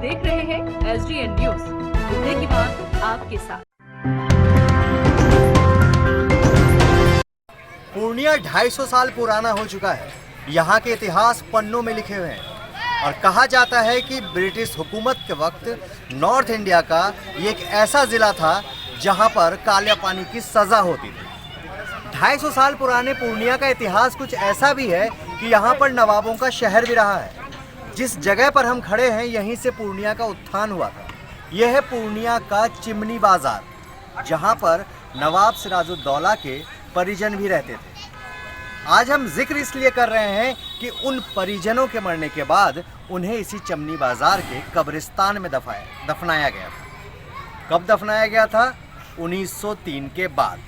देख रहे हैं SDN न्यूज, मुद्दे की बात आपके साथ। पूर्णिया 250 साल पुराना हो चुका है। यहाँ के इतिहास पन्नों में लिखे हुए हैं और कहा जाता है कि ब्रिटिश हुकूमत के वक्त नॉर्थ इंडिया का ये एक ऐसा ज़िला था जहाँ पर काले पानी की सज़ा होती थी। 250 साल पुराने पूर्णिया का इतिहास कुछ ऐसा भी है कि यहाँ पर नवाबों का शहर भी रहा है। जिस जगह पर हम खड़े हैं यहीं से पूर्णिया का उत्थान हुआ था। यह है पूर्णिया का चिमनी बाज़ार, जहाँ पर नवाब सिराजुद्दौला के परिजन भी रहते थे। आज हम जिक्र इसलिए कर रहे हैं कि उन परिजनों के मरने के बाद उन्हें इसी चिमनी बाज़ार के कब्रिस्तान में दफनाया गया था। कब दफनाया गया था? 1903 के बाद।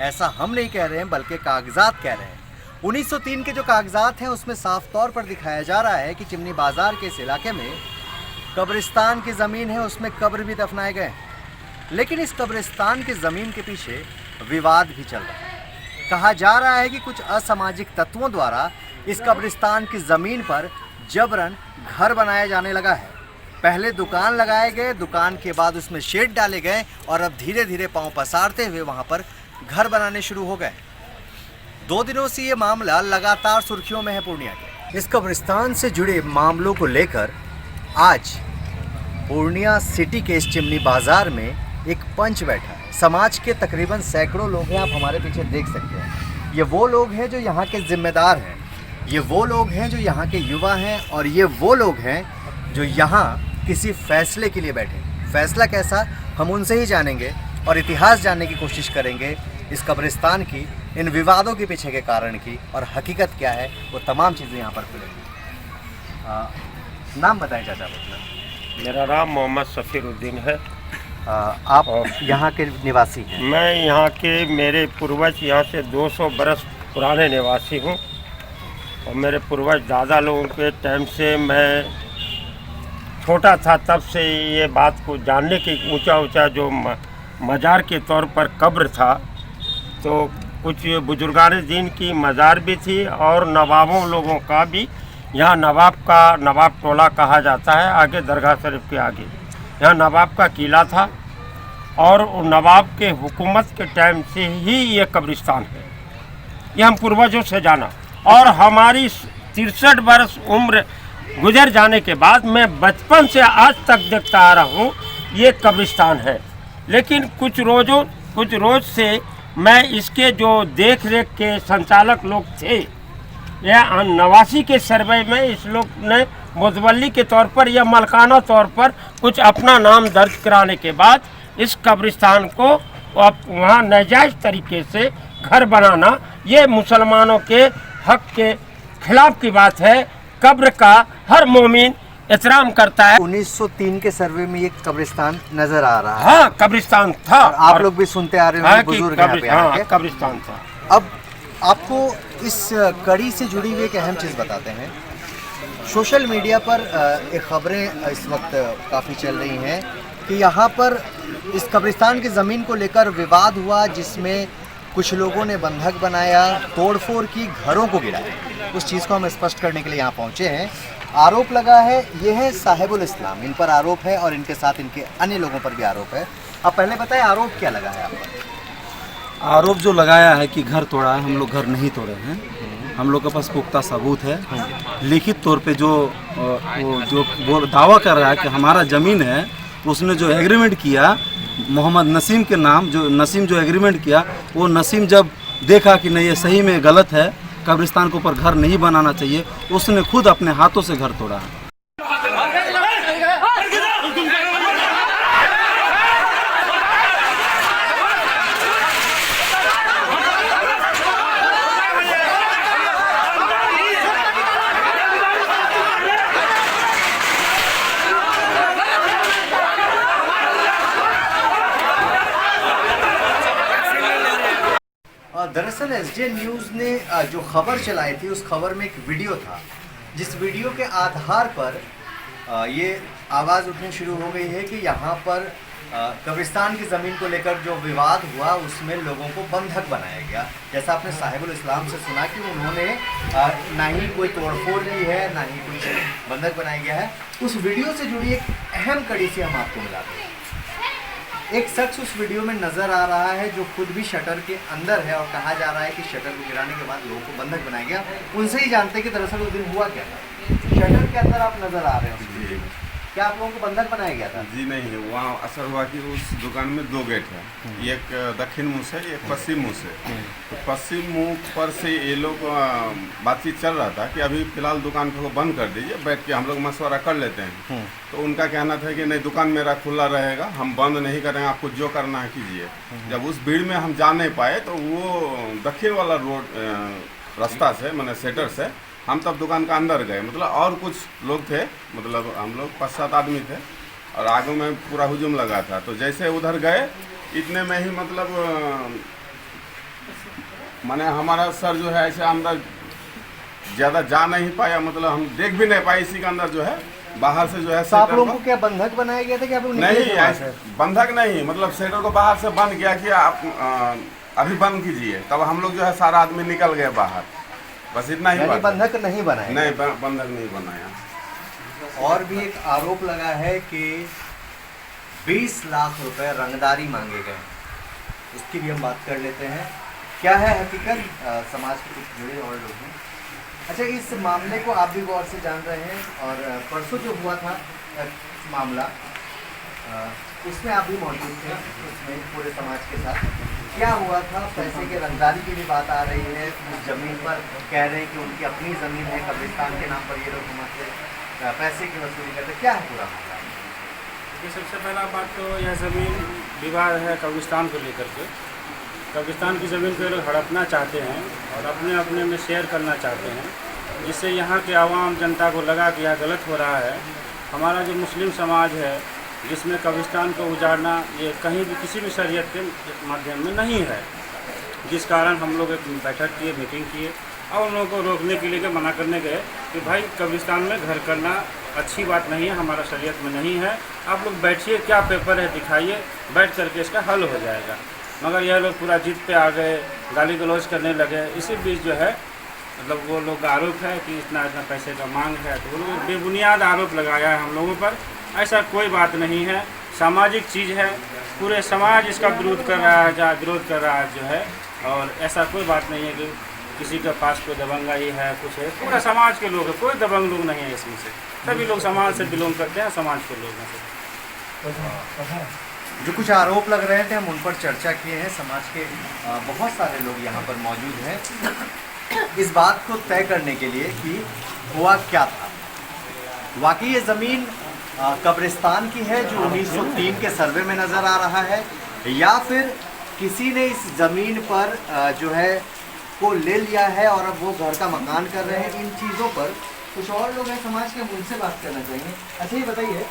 ऐसा हम नहीं कह रहे हैं बल्कि कागजात कह रहे हैं। 1903 के जो कागजात हैं उसमें साफ तौर पर दिखाया जा रहा है कि चिमनी बाज़ार के इस इलाके में कब्रिस्तान की ज़मीन है, उसमें कब्र भी दफनाए गए। लेकिन इस कब्रिस्तान की ज़मीन के पीछे विवाद भी चल रहा है। कहा जा रहा है कि कुछ असामाजिक तत्वों द्वारा इस कब्रिस्तान की ज़मीन पर जबरन घर बनाया जाने लगा है। पहले दुकान लगाए गए, दुकान के बाद उसमें शेड डाले गए और अब धीरे धीरे पांव पसारते हुए वहां पर घर बनाने शुरू हो गए। 2 दिनों से ये मामला लगातार सुर्खियों में है पूर्णिया के। इस कब्रिस्तान से जुड़े मामलों को लेकर आज पूर्णिया सिटी के इस चिमनी बाज़ार में एक पंच बैठा है। समाज के तकरीबन सैकड़ों लोग हैं, आप हमारे पीछे देख सकते हैं। ये वो लोग हैं जो यहाँ के जिम्मेदार हैं, ये वो लोग हैं जो यहाँ के युवा हैं और ये वो लोग हैं जो यहाँ किसी फैसले के लिए बैठे। फैसला कैसा, हम उनसे ही जानेंगे और इतिहास जानने की कोशिश करेंगे। इस कब्रिस्तान की, इन विवादों के पीछे के कारण की और हकीकत क्या है, वो तमाम चीज़ें यहाँ पर खुलेंगी। नाम बताएं चाचा अपना। मेरा नाम मोहम्मद सफ़ीरुद्दीन है। आप यहाँ के निवासी हैं? मैं यहाँ के, मेरे पूर्वज यहाँ से 200 बरस पुराने निवासी हूँ और मेरे पूर्वज दादा लोगों के टाइम से, मैं छोटा था तब से ये बात को जानने की, ऊंचा ऊंचा जो मज़ार के तौर पर कब्र था, तो कुछ बुजुर्गान दीन की मज़ार भी थी और नवाबों लोगों का भी। यहाँ नवाब टोला कहा जाता है, आगे दरगाह शरीफ के आगे यहाँ नवाब का किला था और नवाब के हुकूमत के टाइम से ही ये कब्रिस्तान है। ये हम पूर्वजों से जाना और हमारी 63 वर्ष उम्र गुजर जाने के बाद मैं बचपन से आज तक देखता आ रहा हूँ ये कब्रिस्तान है। लेकिन कुछ रोज़ से मैं इसके जो देख रेख के संचालक लोग थे, यह 89 के सर्वे में इस लोग ने मुतवल्ली के तौर पर या मलकाना तौर पर कुछ अपना नाम दर्ज कराने के बाद इस कब्रिस्तान को वहाँ नाजायज़ तरीके से घर बनाना, ये मुसलमानों के हक के खिलाफ की बात है। कब्र का हर मोमिन एहतराम करता है। 1903 के सर्वे में ये कब्रिस्तान नजर आ रहा है। हाँ, कब्रिस्तान था। आप लोग भी सुनते आ रहे हो, बुजुर्ग यहाँ पे आके। कब्रिस्तान था। अब आपको इस कड़ी से जुड़ी हुई एक अहम चीज़ बताते हैं। सोशल मीडिया पर एक खबरें इस वक्त काफ़ी चल रही हैं कि यहाँ पर इस कब्रिस्तान की ज़मीन को लेकर विवाद हुआ, जिसमें कुछ लोगों ने बंधक बनाया, तोड़फोड़ की, घरों को गिराया। उस चीज़ को हम स्पष्ट करने के लिए यहाँ पहुँचे हैं। आरोप लगा है, ये है साहिबुल इस्लाम, इन पर आरोप है और इनके साथ इनके अन्य लोगों पर भी आरोप है। आप पहले बताएं आरोप क्या लगा है आप पर? आरोप जो लगाया है कि घर तोड़ा है, हम लोग घर नहीं तोड़े हैं। हम लोग के पास पुख्ता सबूत है। लिखित तौर पे जो वो दावा कर रहा है कि हमारा ज़मीन है, उसने जो एग्रीमेंट किया मोहम्मद नसीम के नाम, जो नसीम जो एग्रीमेंट किया, वो नसीम जब देखा कि नहीं ये सही में गलत है, कब्रिस्तान के ऊपर घर नहीं बनाना चाहिए, उसने खुद अपने हाथों से घर तोड़ा है। दरअसल SDN न्यूज़ ने जो खबर चलाई थी, उस खबर में एक वीडियो था, जिस वीडियो के आधार पर ये आवाज़ उठनी शुरू हो गई है कि यहाँ पर कब्रिस्तान की ज़मीन को लेकर जो विवाद हुआ उसमें लोगों को बंधक बनाया गया। जैसा आपने साहिबुल इस्लाम से सुना कि उन्होंने ना ही कोई तोड़फोड़ की है, ना ही कुछ बंधक बनाया गया है। उस वीडियो से जुड़ी एक अहम कड़ी से हम आपको मिलाते हैं। एक शख्स उस वीडियो में नज़र आ रहा है जो खुद भी शटर के अंदर है और कहा जा रहा है कि शटर को गिराने के बाद लोगों को बंधक बनाया गया। उनसे ही जानते हैं कि दरअसल उस दिन हुआ क्या था। शटर के अंदर आप नज़र आ रहे हैं, क्या आप लोगों को बंधक बनाया गया था? जी नहीं, वहाँ असर हुआ कि उस दुकान में 2 गेट है, एक दक्षिण मुँह से, एक पश्चिम मुँह से। तो पश्चिम मुँह पर से ये लोग बातचीत चल रहा था कि अभी फिलहाल दुकान को बंद कर दीजिए, बैठ के हम लोग मशवरा कर लेते हैं। तो उनका कहना था कि नहीं, दुकान मेरा खुला रहेगा, हम बंद नहीं करेंगे, आपको जो करना है कीजिए। जब उस भीड़ में हम जा नहीं पाए तो वो दक्षिण वाला रोड रास्ता से, मैंने सेटर से हम तब दुकान का अंदर गए। मतलब और कुछ लोग थे, मतलब हम लोग 5-7 आदमी थे और आगे में पूरा हुजूम लगा था। तो जैसे उधर गए इतने में ही मतलब माने हमारा सर जो है ऐसे अंदर ज़्यादा जा नहीं पाया, मतलब हम देख भी नहीं पाए। इसी के अंदर जो है बाहर से जो है तो आप लोगों को क्या बंधक बनाया गया था कि आप लोग नहीं, बंधक नहीं, मतलब सेटर को बाहर से बंद किया कि आप अभी बंद कीजिए। तब हम लोग जो है सारा आदमी निकल गए बाहर, बस इतना ही। बंधक नहीं बनाया? नहीं, बंधक नहीं बनाया। और भी एक आरोप लगा है कि 20 लाख रुपए रंगदारी मांगे गए, उसकी भी हम बात कर लेते हैं। क्या है हकीकत, समाज के कुछ जुड़े और लोग हैं। अच्छा, इस मामले को आप भी गौर से जान रहे हैं और परसों जो हुआ था मामला, उसमें आप भी मौजूद थे, उसमें पूरे समाज के साथ क्या हुआ था? पैसे के रंगदारी की भी बात आ रही है। उस ज़मीन पर कह रहे हैं कि उनकी अपनी ज़मीन है, कब्रिस्तान के नाम पर ये लोग हमसे पैसे की वसूली करते। क्या है पूरा मामला? सबसे पहला बात तो यह ज़मीन विवाद है कब्रिस्तान को लेकर के। कब्रिस्तान की ज़मीन को ये लोग हड़पना चाहते हैं और अपने अपने में शेयर करना चाहते हैं, जिससे यहाँ के आवाम जनता को लगा कि यह गलत हो रहा है। हमारा जो मुस्लिम समाज है, जिसमें कब्रिस्तान को उजाड़ना ये कहीं भी किसी भी शरीयत के माध्यम में नहीं है, जिस कारण हम लोग एक बैठक किए, मीटिंग किए और उन लोगों को रोकने के लिए मना करने गए कि भाई कब्रिस्तान में घर करना अच्छी बात नहीं है, हमारा शरीयत में नहीं है। आप लोग बैठिए, क्या पेपर है दिखाइए, बैठ करके इसका हल हो जाएगा। मगर यह लोग पूरा जिद पे आ गए, गाली गलौज करने लगे। इसी बीच जो है मतलब वो लोग का आरोप है कि इतना इतना पैसे का मांग है, तो वो लोग बेबुनियाद आरोप लगाया है हम लोगों पर। ऐसा कोई बात नहीं है, सामाजिक चीज़ है, पूरे समाज इसका विरोध कर रहा है, जहाँ विरोध कर रहा है जो है। और ऐसा कोई बात नहीं है कि किसी के पास कोई दबंगाई है, कुछ है। पूरा समाज के लोग हैं, कोई दबंग लोग नहीं है इसमें से। सभी लोग समाज से बिलोंग करते हैं, समाज के लोग हैं। जो कुछ आरोप लग रहे थे हम उन पर चर्चा किए हैं। समाज के बहुत सारे लोग यहाँ पर मौजूद हैं इस बात को तय करने के लिए कि हुआ क्या था। वाकई ये ज़मीन कब्रिस्तान की है जो 1903 के सर्वे में नज़र आ रहा है, या फिर किसी ने इस ज़मीन पर जो है को ले लिया है और अब वो घर का मकान कर रहे हैं। इन चीज़ों पर कुछ और लोग हैं समाज के, हम उनसे बात करना चाहेंगे। अच्छा, ये बताइए,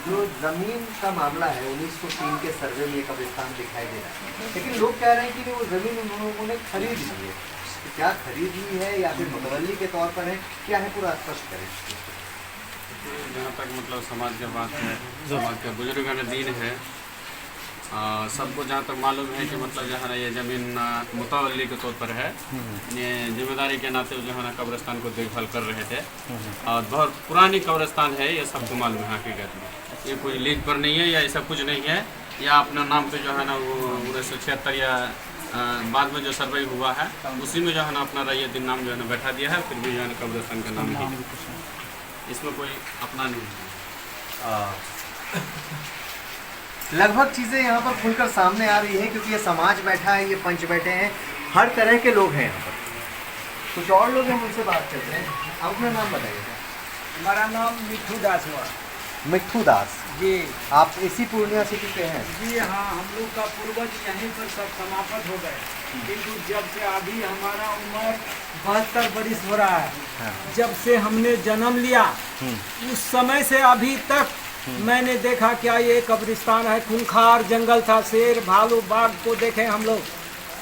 जो ज़मीन का मामला है 1903 के सर्वे में कब्रिस्तान दिखाई दे रहा है, लेकिन लोग कह रहे हैं कि वो ज़मीन उन लोगों ने खरीद ली है। तो क्या खरीद ली है या फिर मुतवल्ली के तौर पर है, क्या है पूरा स्पष्ट करें। जहाँ तक मतलब समाज की बात है, समाज के बुजुर्गान दीन है, सबको जहाँ तक मालूम है कि मतलब जो है ना ये ज़मीन मुतवल्ली के तौर पर है। ये जिम्मेदारी के नाते जो है ना कब्रिस्तान को देखभाल कर रहे थे और बहुत पुरानी कब्रिस्तान है, ये सबको मालूम है। हकीकत में ये कोई लीज पर नहीं है या ऐसा कुछ नहीं है, या अपना नाम पे जो है ना वो 1976 या बाद में जो सर्वे हुआ है उसी में जो है ना अपना रैयती नाम जो है ना बैठा दिया है। फिर भी जो है ना कब्रिस्तान का नाम ही, इसमें कोई अपना नहीं है। लगभग चीज़ें यहाँ पर खुलकर सामने आ रही है क्योंकि ये समाज बैठा है, ये पंच बैठे हैं, हर तरह के लोग हैं यहाँ पर। कुछ और लोग हैं, उनसे बात करते हैं। आप अपना नाम बताइए। हमारा नाम मिट्ठू दास हुआ। मिट्ठू दास जी। आप इसी पूर्णिया सिटी के हैं? जी हाँ, हम लोग का पूर्वज यहीं पर सब समाप्त हो गए, किंतु जब से अभी हमारा उम्र 72 बरिस हो रहा है। हाँ। जब से हमने जन्म लिया उस समय से अभी तक मैंने देखा क्या ये कब्रिस्तान है, खूंखार जंगल था, शेर भालू बाघ को देखे हम लोग,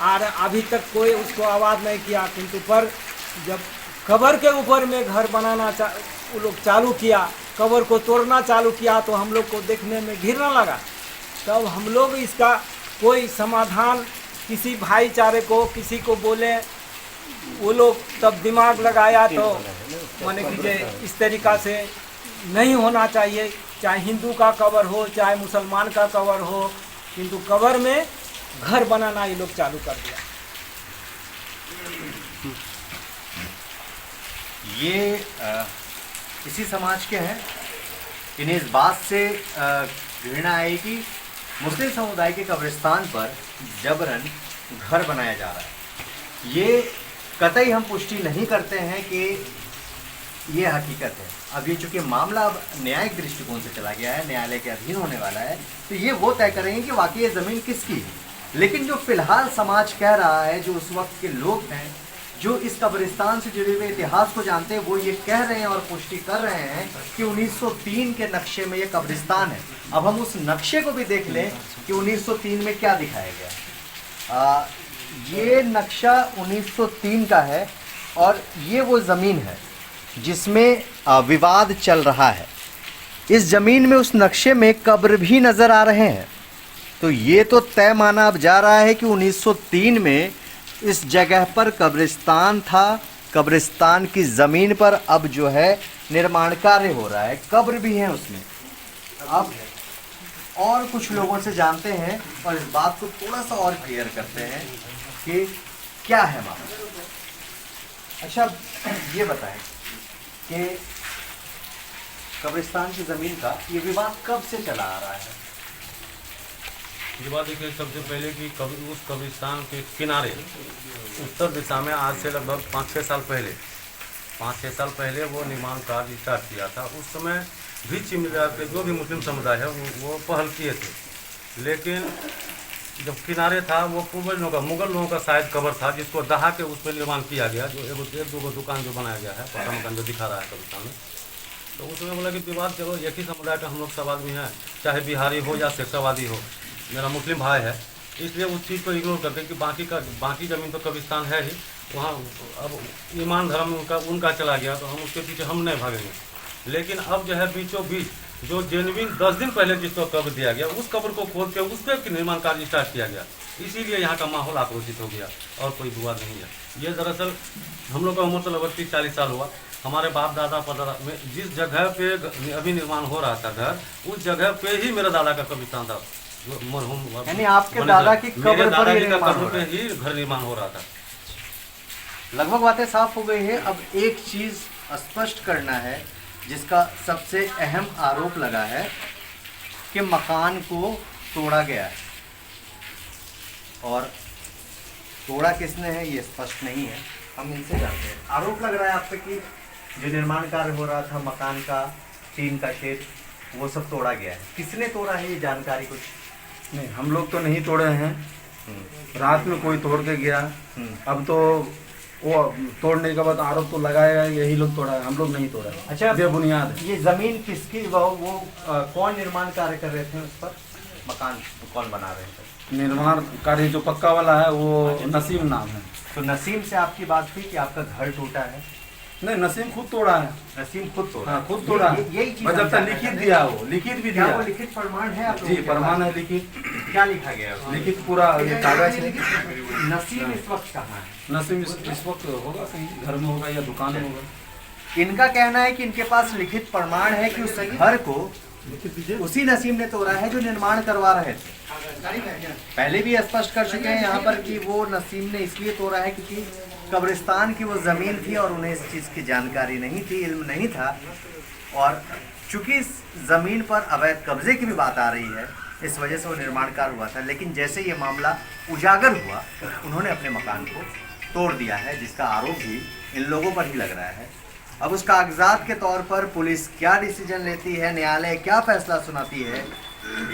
और अभी तक कोई उसको आवाज़ नहीं किया। किंतु पर जब कब्र के ऊपर में घर बनाना वो लोग चालू किया, कब्र को तोड़ना चालू किया, तो हम लोग को देखने में घिरना लगा। तब हम लोग इसका कोई समाधान किसी भाईचारे को किसी को बोले, वो लोग तब दिमाग लगाया तो माने कि जे इस तरीक़ा से नहीं होना चाहिए, चाहे हिंदू का कब्र हो चाहे मुसलमान का कब्र हो, किंतु कब्र में घर बनाना ये लोग चालू कर दिया। ये इसी समाज के हैं। इन्हें इस बात से घृणा आई कि मुस्लिम समुदाय के कब्रिस्तान पर जबरन घर बनाया जा रहा है। ये कतई हम पुष्टि नहीं करते हैं कि ये हकीकत है। अब ये चूँकि मामला अब न्यायिक दृष्टिकोण से चला गया है, न्यायालय के अधीन होने वाला है, तो ये वो तय करेंगे कि वाकई ये ज़मीन किसकी है। लेकिन जो फिलहाल समाज कह रहा है, जो उस वक्त के लोग हैं जो इस कब्रिस्तान से जुड़े हुए इतिहास को जानते हैं, वो ये कह रहे हैं और पुष्टि कर रहे हैं कि 1903 के नक्शे में ये कब्रिस्तान है। अब हम उस नक्शे को भी देख लें कि 1903 में क्या दिखाया गया। ये नक्शा 1903 का है और ये वो ज़मीन है जिसमें विवाद चल रहा है। इस ज़मीन में उस नक्शे में कब्र भी नज़र आ रहे हैं। तो ये तो तय माना अब जा रहा है कि 1903 में इस जगह पर कब्रिस्तान था। कब्रिस्तान की ज़मीन पर अब जो है निर्माण कार्य हो रहा है, कब्र भी है उसमें। अब और कुछ लोगों से जानते हैं और इस बात को थोड़ा सा और क्लियर करते हैं कि क्या है मामला। अच्छा, ये बताएं कि कब्रिस्तान की ज़मीन का ये विवाद कब से चला आ रहा है? ये बात देखिए, सबसे पहले कि उस कब्रिस्तान के किनारे उत्तर दिशा में आज से लगभग 5-6 साल पहले वो निर्माण कार्य स्टार्ट किया था। उस समय भी चिमरा के जो भी मुस्लिम समुदाय है वो पहल किए थे, लेकिन जब किनारे था वो पूर्वजों का, मुगल लोगों का शायद कब्र था, जिसको दहा के उस पर निर्माण किया गया। जो एक दो दुकान जो बनाया गया है, पक्का मकान जो दिखा रहा है कब्रिस्तान में, तो उसमें बोला कि विवाद चलो एक ही समुदाय का हम लोग सब आदमी हैं, चाहे बिहारी हो या शेखसाबादी हो, मेरा मुस्लिम भाई है, इसलिए उस चीज़ को इग्नोर करके कि बाकी ज़मीन तो कब्रिस्तान है ही, वहाँ अब ईमान धर्म उनका चला गया, तो हम उसके पीछे हम नहीं भागेंगे। लेकिन अब जो है बीचों बीच जो जेनविन 10 दिन पहले जिसको कब्र दिया गया, उस कब्र को खोद के उस पर निर्माण कार्य स्टार्ट किया गया। इसीलिए यहाँ का माहौल आक्रोशित हो गया और कोई विवाद नहीं है। ये दरअसल हम लोग का उम्र तो लगभग 30-40 साल हुआ। हमारे बाप दादा परदादा में जिस जगह पे अभी निर्माण हो रहा था घर, उस जगह पे ही मेरा दादा का कब्रिस्तान था। यानी आपके दादा की कब्र पर ही घर निर्माण हो रहा था। लगभग बातें साफ हो गई है। अब एक चीज़ स्पष्ट करना है जिसका सबसे अहम आरोप लगा है कि मकान को तोड़ा गया है, और तोड़ा किसने है ये स्पष्ट नहीं है। हम इनसे जानते हैं। आरोप लग रहा है आप पे कि जो निर्माण कार्य हो रहा था मकान का, टीन का शेड, वो सब तोड़ा गया है। किसने तोड़ा है ये जानकारी कुछ नहीं, हम लोग तो नहीं तोड़े हैं। रात में कोई तोड़ के गया। अब तो वो तोड़ने के बाद आरोप तो लगाएगा यही लोग तोड़ा है, हम लोग नहीं तोड़ा। अच्छा, बेबुनियाद है। ये जमीन किसकी, वो कौन निर्माण कार्य कर रहे थे उस पर? मकान कौन बना रहे थे? निर्माण कार्य जो पक्का वाला है वो नसीम नाम है। तो नसीम से आपकी बात हुई कि आपका घर टूटा है? नहीं, नसीम खुद तोड़ा है। नसीम खुद तोड़ा? हाँ, खुद तोड़ा। यही चीज जब तक लिखित दिया, वो लिखित भी दिया। वो लिखित प्रमाण है आप? जी, प्रमाण है लिखित। क्या लिखा गया है? लिखित पूरा कागज है। नसीम इस वक्त कहाँ है? नसीम इस वक्त होगा कहीं घर में होगा या दुकान में होगा। इनका कहना है कि इनके पास लिखित प्रमाण है कि उस घर को उसी नसीम ने तोड़ा है जो निर्माण करवा रहे थे। पहले भी स्पष्ट कर चुके हैं यहाँ पर कि वो नसीम ने इसलिए तोड़ा है क्योंकि कब्रिस्तान की वो ज़मीन थी और उन्हें इस चीज़ की जानकारी नहीं थी, इल्म नहीं था। और चूँकि इस ज़मीन पर अवैध कब्जे की भी बात आ रही है, इस वजह से वो निर्माण कार्य हुआ था। लेकिन जैसे ये मामला उजागर हुआ, उन्होंने अपने मकान को तोड़ दिया है, जिसका आरोप भी इन लोगों पर ही लग रहा है। अब उस कागजात के तौर पर पुलिस क्या डिसीजन लेती है, न्यायालय क्या फैसला सुनाती है,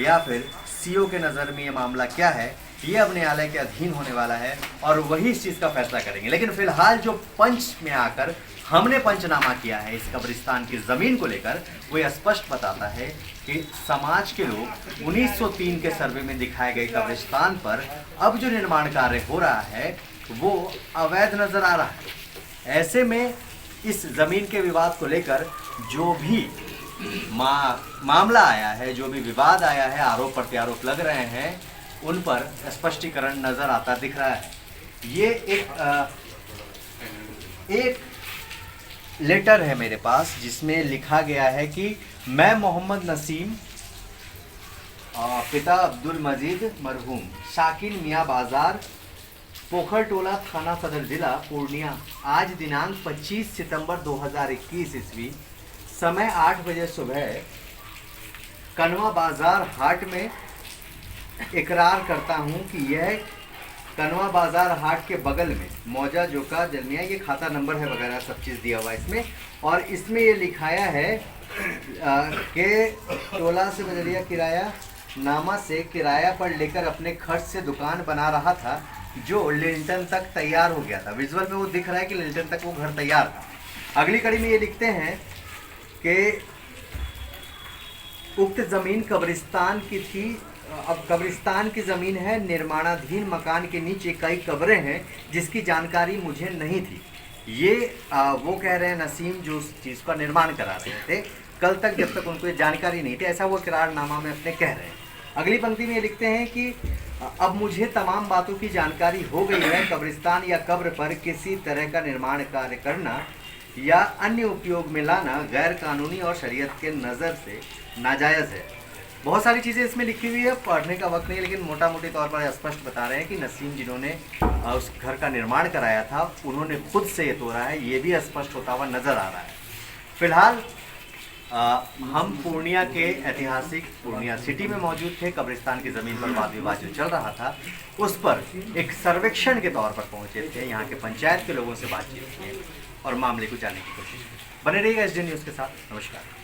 या फिर सीओ के नज़र में ये मामला क्या है, ये अब न्यायालय के अधीन होने वाला है और वही इस चीज़ का फैसला करेंगे। लेकिन फिलहाल जो पंच में आकर हमने पंचनामा किया है इस कब्रिस्तान की ज़मीन को लेकर, वो ये स्पष्ट बताता है कि समाज के लोग 1903 के सर्वे में दिखाए गए कब्रिस्तान पर अब जो निर्माण कार्य हो रहा है वो अवैध नज़र आ रहा है। ऐसे में इस ज़मीन के विवाद को लेकर जो भी मामला आया है, जो भी विवाद आया है, आरोप प्रत्यारोप लग रहे हैं, उन पर स्पष्टीकरण नजर आता दिख रहा है। ये एक लेटर है मेरे पास जिसमें लिखा गया है कि मैं मोहम्मद नसीम, पिता अब्दुल मजीद मरहूम, शाकिन मियाँ बाजार, पोखर टोला, थाना सदर जिला पूर्णिया, आज दिनांक 25 सितंबर 2021 ईस्वी, समय 8 बजे सुबह कनवा बाजार हाट में इकरार करता हूं कि यह कनवा बाजार हाट के बगल में मौजा जोका जलमिया, ये खाता नंबर है वगैरह सब चीज़ दिया हुआ है इसमें, और इसमें ये लिखाया है कि टोला से बजरिया किराया नामा से किराया पर लेकर अपने खर्च से दुकान बना रहा था, जो लिंटन तक तैयार हो गया था। विजुअल में वो दिख रहा है कि लिंटन तक वो घर तैयार था। अगली कड़ी में ये लिखते हैं कि उक्त ज़मीन कब्रिस्तान की थी, अब कब्रिस्तान की ज़मीन है, निर्माणाधीन मकान के नीचे कई कब्रें हैं जिसकी जानकारी मुझे नहीं थी। ये वो कह रहे हैं नसीम जो उस चीज़ का निर्माण करा रहे थे, कल तक जब तक उनको ये जानकारी नहीं थी, ऐसा वो इकरारनामा में अपने कह रहे हैं। अगली पंक्ति में ये लिखते हैं कि अब मुझे तमाम बातों की जानकारी हो गई है, कब्रिस्तान या कब्र पर किसी तरह का निर्माण कार्य करना या अन्य उपयोग में लाना गैर कानूनी और शरीयत के नज़र से नाजायज़ है। बहुत सारी चीज़ें इसमें लिखी हुई है, पढ़ने का वक्त नहीं, लेकिन मोटा मोटी तौर पर स्पष्ट बता रहे हैं कि नसीम जिन्होंने उस घर का निर्माण कराया था, उन्होंने खुद से ये तोड़ा है, ये भी स्पष्ट होता हुआ नज़र आ रहा है। फिलहाल हम पूर्णिया के ऐतिहासिक पूर्णिया सिटी में मौजूद थे। कब्रिस्तान की ज़मीन पर वाद विवाद जो चल रहा था, उस पर एक सर्वेक्षण के तौर पर पहुंचे थे, यहाँ के पंचायत के लोगों से बातचीत की और मामले को जानने की कोशिश की। बने रहिएगा एसडी न्यूज़ के साथ। नमस्कार।